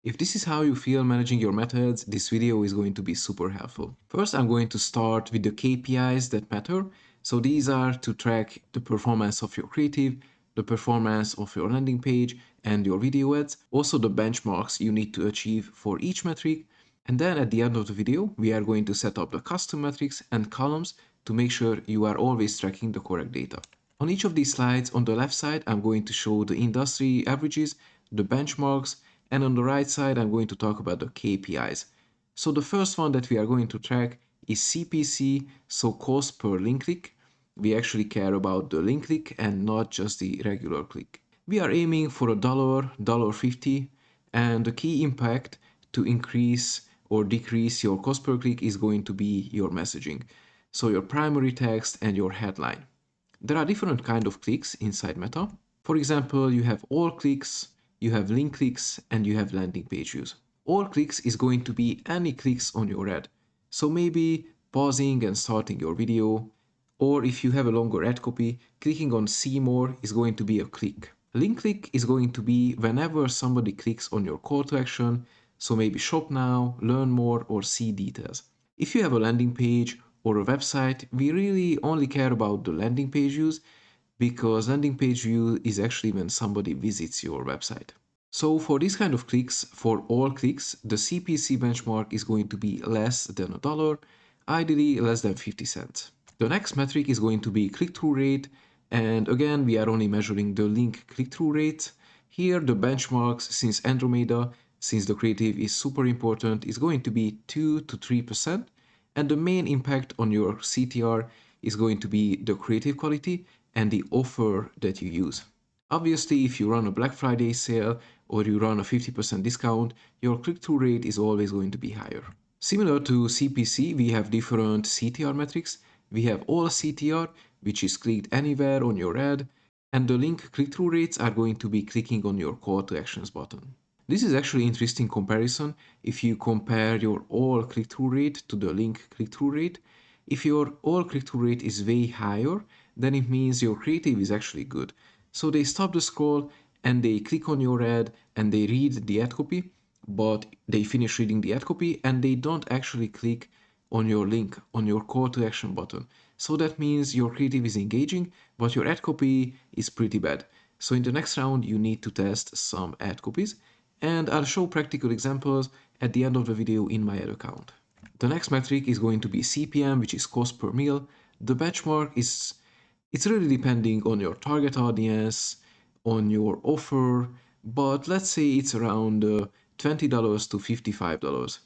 If this is how you feel managing your methods, this video is going to be super helpful. First, I'm going to start with the KPIs that matter. So these are to track the performance of your creative, the performance of your landing page and your video ads, also the benchmarks you need to achieve for each metric. And then at the end of the video, we are going to set up the custom metrics and columns to make sure you are always tracking the correct data. On each of these slides, on the left side, I'm going to show the industry averages, the benchmarks, and on the right side, I'm going to talk about the KPIs. So the first one that we are going to track is CPC, so cost per link click. We actually care about the link click and not just the regular click. We are aiming for $1.50, and the key impact to increase or decrease your cost per click is going to be your messaging. So your primary text and your headline. There are different kind of clicks inside Meta. For example, you have all clicks, you have link clicks, and you have landing page views. All clicks is going to be any clicks on your ad. So maybe pausing and starting your video, or if you have a longer ad copy, clicking on see more is going to be a click. Link click is going to be whenever somebody clicks on your call to action, so maybe shop now, learn more, or see details. If you have a landing page or a website, we really only care about the landing page views because landing page view is actually when somebody visits your website. So for this kind of clicks, for all clicks, the CPC benchmark is going to be less than $1, ideally less than 50 cents. The next metric is going to be click-through rate, and again we are only measuring the link click-through rate. Here the benchmarks, since Andromeda, since the creative is super important, is going to be 2 to 3%, and the main impact on your CTR is going to be the creative quality and the offer that you use. Obviously, if you run a Black Friday sale or you run a 50% discount, your click-through rate is always going to be higher. Similar to CPC, we have different CTR metrics. We have all CTR, which is clicked anywhere on your ad, and the link click-through rates are going to be clicking on your call to actions button. This is actually an interesting comparison if you compare your all click-through rate to the link click-through rate. If your all click-through rate is way higher, then it means your creative is actually good. So they stop the scroll and they click on your ad and they read the ad copy, but they finish reading the ad copy and they don't actually click on your link, on your call to action button. So that means your creative is engaging, but your ad copy is pretty bad. So in the next round, you need to test some ad copies, and I'll show practical examples at the end of the video in my ad account. The next metric is going to be CPM, which is cost per mille. The benchmark is, it's really depending on your target audience, on your offer, but let's say it's around $20 to $55.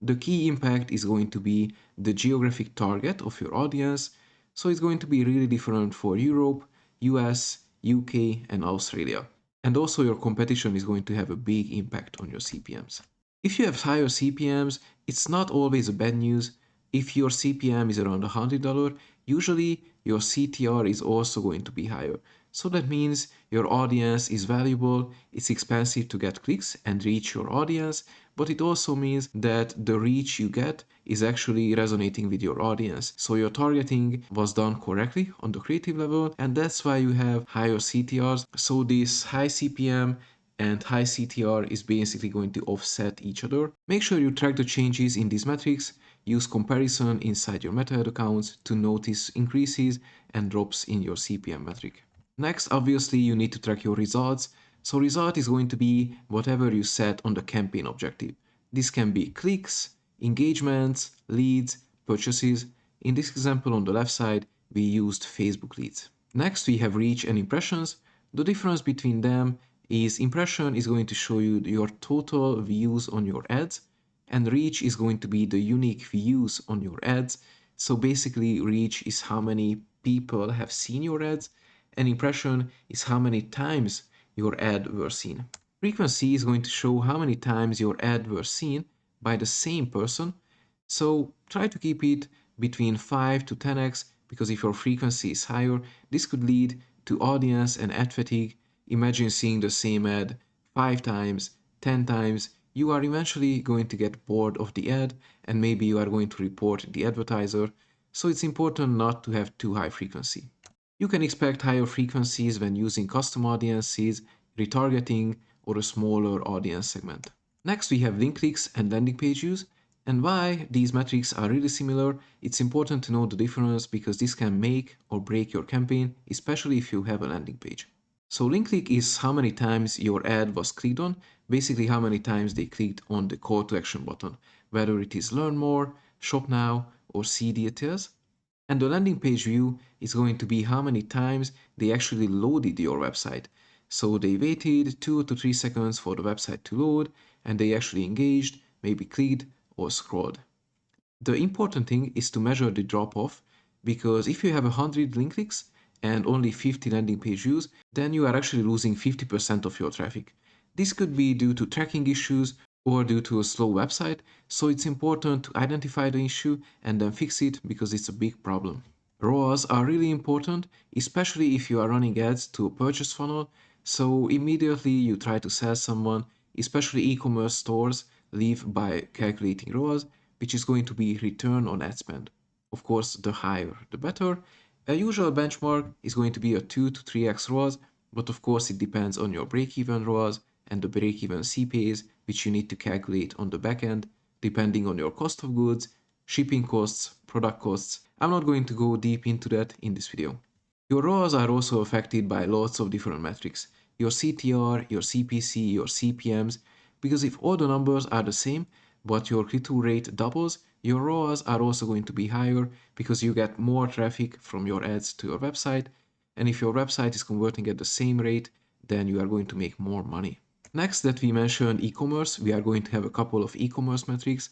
The key impact is going to be the geographic target of your audience, so it's going to be really different for Europe, US, UK, and Australia. And also your competition is going to have a big impact on your CPMs. If you have higher CPMs, it's not always a bad news. If your CPM is around $100, usually your CTR is also going to be higher. So that means your audience is valuable, it's expensive to get clicks and reach your audience, but it also means that the reach you get is actually resonating with your audience. So your targeting was done correctly on the creative level, and that's why you have higher CTRs. So this high CPM and high CTR is basically going to offset each other. Make sure you track the changes in these metrics. Use comparison inside your meta ad accounts to notice increases and drops in your CPM metric. Next, obviously, you need to track your results. So result is going to be whatever you set on the campaign objective. This can be clicks, engagements, leads, purchases. In this example on the left side, we used Facebook leads. Next, we have reach and impressions. The difference between them is impression is going to show you your total views on your ads, and reach is going to be the unique views on your ads. So basically, reach is how many people have seen your ads, and impression is how many times your ad were seen. Frequency is going to show how many times your ad were seen by the same person. So try to keep it between 5 to 10x, because if your frequency is higher, this could lead to audience and ad fatigue. Imagine seeing the same ad 5 times, 10 times. You are eventually going to get bored of the ad and maybe you are going to report the advertiser. So it's important not to have too high frequency. You can expect higher frequencies when using custom audiences, retargeting, or a smaller audience segment. Next, we have link clicks and landing page views. And why these metrics are really similar, it's important to know the difference because this can make or break your campaign, especially if you have a landing page. So link click is how many times your ad was clicked on, basically how many times they clicked on the call to action button, whether it is learn more, shop now, or see details. And the landing page view is going to be how many times they actually loaded your website. So they waited 2 to 3 seconds for the website to load and they actually engaged, maybe clicked or scrolled. The important thing is to measure the drop off because if you have 100 link clicks and only 50 landing page views, then you are actually losing 50% of your traffic. This could be due to tracking issues or due to a slow website, so it's important to identify the issue and then fix it because it's a big problem. ROAS are really important, especially if you are running ads to a purchase funnel, so immediately you try to sell someone, especially e-commerce stores live by calculating ROAS, which is going to be return on ad spend. Of course, the higher, the better. A usual benchmark is going to be a 2 to 3x ROAS, but of course it depends on your break-even ROAS and the break-even CPAs, which you need to calculate on the back end, depending on your cost of goods, shipping costs, product costs. I'm not going to go deep into that in this video. Your ROAS are also affected by lots of different metrics. Your CTR, your CPC, your CPMs, because if all the numbers are the same, but your click-through rate doubles, your ROAS are also going to be higher because you get more traffic from your ads to your website. And if your website is converting at the same rate, then you are going to make more money. Next that we mentioned e-commerce, we are going to have a couple of e-commerce metrics.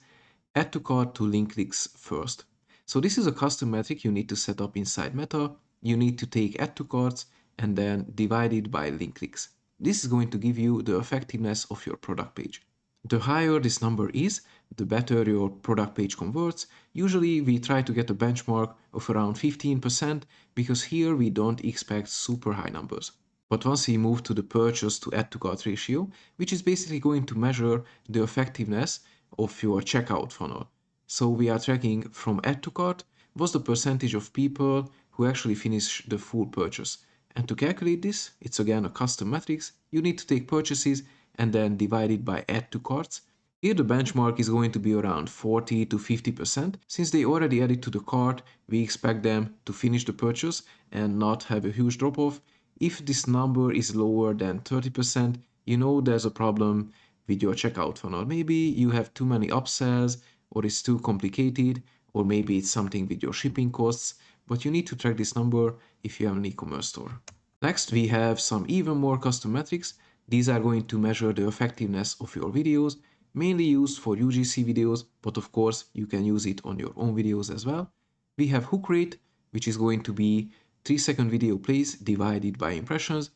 Add to cart to link clicks first. So this is a custom metric you need to set up inside Meta. You need to take add to carts and then divide it by link clicks. This is going to give you the effectiveness of your product page. The higher this number is, the better your product page converts. Usually we try to get a benchmark of around 15% because here we don't expect super high numbers. But once we move to the purchase to add to cart ratio, which is basically going to measure the effectiveness of your checkout funnel. So we are tracking from add to cart what's the percentage of people who actually finish the full purchase. And to calculate this, it's again a custom matrix. You need to take purchases and then divide it by add to carts. Here the benchmark is going to be around 40 to 50%. Since they already added to the cart, we expect them to finish the purchase and not have a huge drop off. If this number is lower than 30%, you know there's a problem with your checkout funnel. Maybe you have too many upsells, or it's too complicated, or maybe it's something with your shipping costs, but you need to track this number if you have an e-commerce store. Next, we have some even more custom metrics. These are going to measure the effectiveness of your videos, mainly used for UGC videos, but of course you can use it on your own videos as well. We have hook rate, which is going to be 3-second video plays divided by impressions.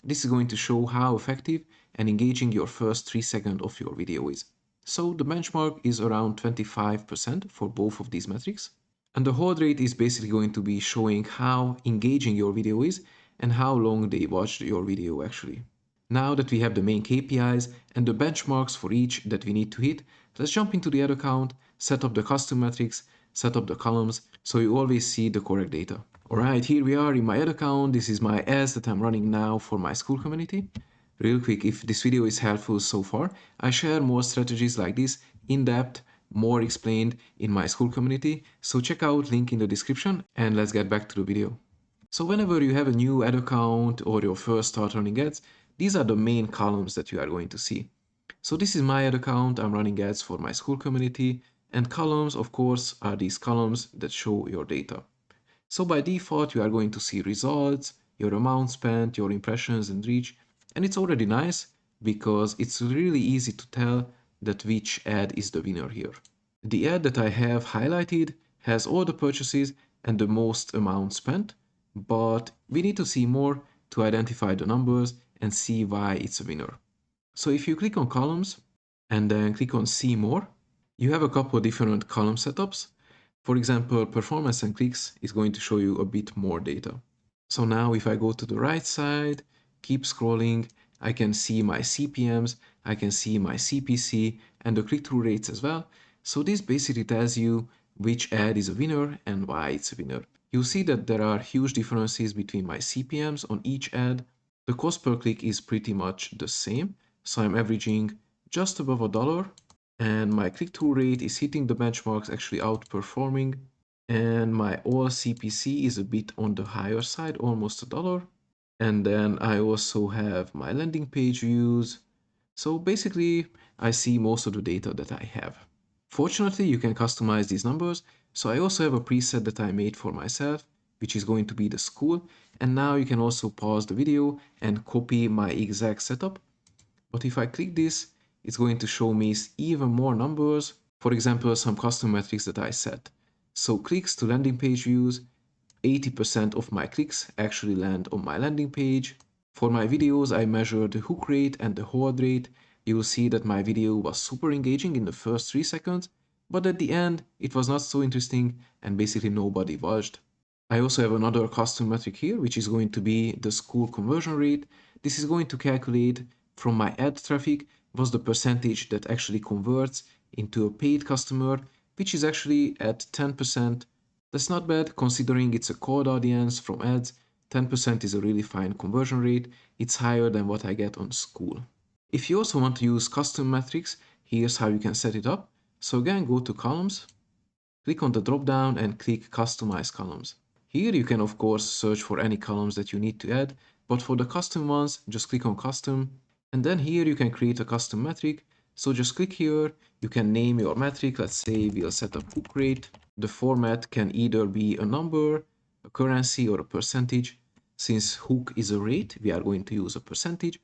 This is going to show how effective and engaging your first 3 seconds of your video is. So the benchmark is around 25% for both of these metrics. And the hold rate is basically going to be showing how engaging your video is and how long they watched your video actually. Now that we have the main KPIs and the benchmarks for each that we need to hit, let's jump into the ad account, set up the custom metrics, set up the columns, so you always see the correct data. Alright, here we are in my ad account. This is my ads that I'm running now for my school community. Real quick, if this video is helpful so far, I share more strategies like this in depth, more explained in my school community. So check out link in the description and let's get back to the video. So whenever you have a new ad account or your first start running ads, these are the main columns that you are going to see. So this is my ad account. I'm running ads for my school community, and columns, of course, are these columns that show your data. So by default, you are going to see results, your amount spent, your impressions and reach. And it's already nice because it's really easy to tell that which ad is the winner here. The ad that I have highlighted has all the purchases and the most amount spent, but we need to see more to identify the numbers and see why it's a winner. So if you click on columns and then click on see more, you have a couple of different column setups. For example, performance and clicks is going to show you a bit more data. So now if I go to the right side, keep scrolling, I can see my CPMs, I can see my CPC and the click-through rates as well. So this basically tells you which ad is a winner and why it's a winner. You'll see that there are huge differences between my CPMs on each ad. The cost per click is pretty much the same, so I'm averaging just above $1, and my click-through rate is hitting the benchmarks, actually outperforming, and my all CPC is a bit on the higher side, almost $1. And then I also have my landing page views. So basically, I see most of the data that I have. Fortunately, you can customize these numbers. So I also have a preset that I made for myself, which is going to be the school. And now you can also pause the video and copy my exact setup. But if I click this, it's going to show me even more numbers. For example, some custom metrics that I set. So clicks to landing page views, 80% of my clicks actually land on my landing page. For my videos, I measure the hook rate and the hold rate. You will see that my video was super engaging in the first 3 seconds, but at the end, it was not so interesting and basically nobody watched. I also have another custom metric here, which is going to be the school conversion rate. This is going to calculate from my ad traffic what's the percentage that actually converts into a paid customer, which is actually at 10%. That's not bad considering it's a cold audience from ads. 10% is a really fine conversion rate. It's higher than what I get on school. If you also want to use custom metrics, here's how you can set it up. So again, go to columns, click on the drop down and click customize columns. Here you can of course search for any columns that you need to add, but for the custom ones, just click on custom. And then here you can create a custom metric. So just click here, you can name your metric. Let's say we'll set up hook rate. The format can either be a number, a currency, or a percentage. Since hook is a rate, we are going to use a percentage.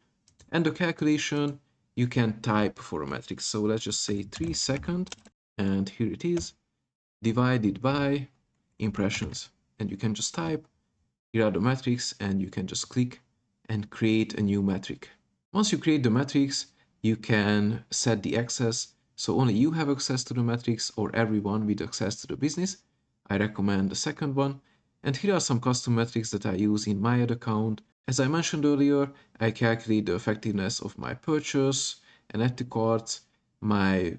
And the calculation, you can type for a metric. So let's just say 3 seconds, and here it is, divided by impressions. And you can just type, here are the metrics, and you can just click and create a new metric. Once you create the metrics, you can set the access, so only you have access to the metrics or everyone with access to the business. I recommend the second one. And here are some custom metrics that I use in my ad account. As I mentioned earlier, I calculate the effectiveness of my purchase and add to carts, my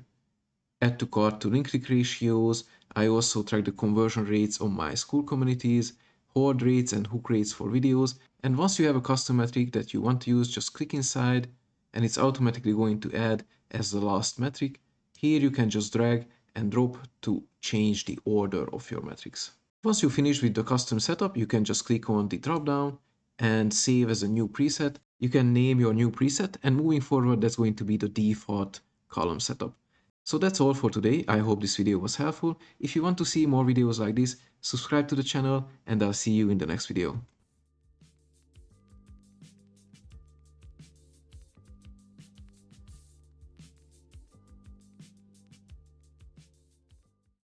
add to cart to link click ratios. I also track the conversion rates on my school communities, hold rates and hook rates for videos. And once you have a custom metric that you want to use, just click inside and it's automatically going to add as the last metric. Here you can just drag and drop to change the order of your metrics. Once you finish with the custom setup, you can just click on the drop down and save as a new preset. You can name your new preset, and moving forward, that's going to be the default column setup. So that's all for today. I hope this video was helpful. If you want to see more videos like this, subscribe to the channel and I'll see you in the next video.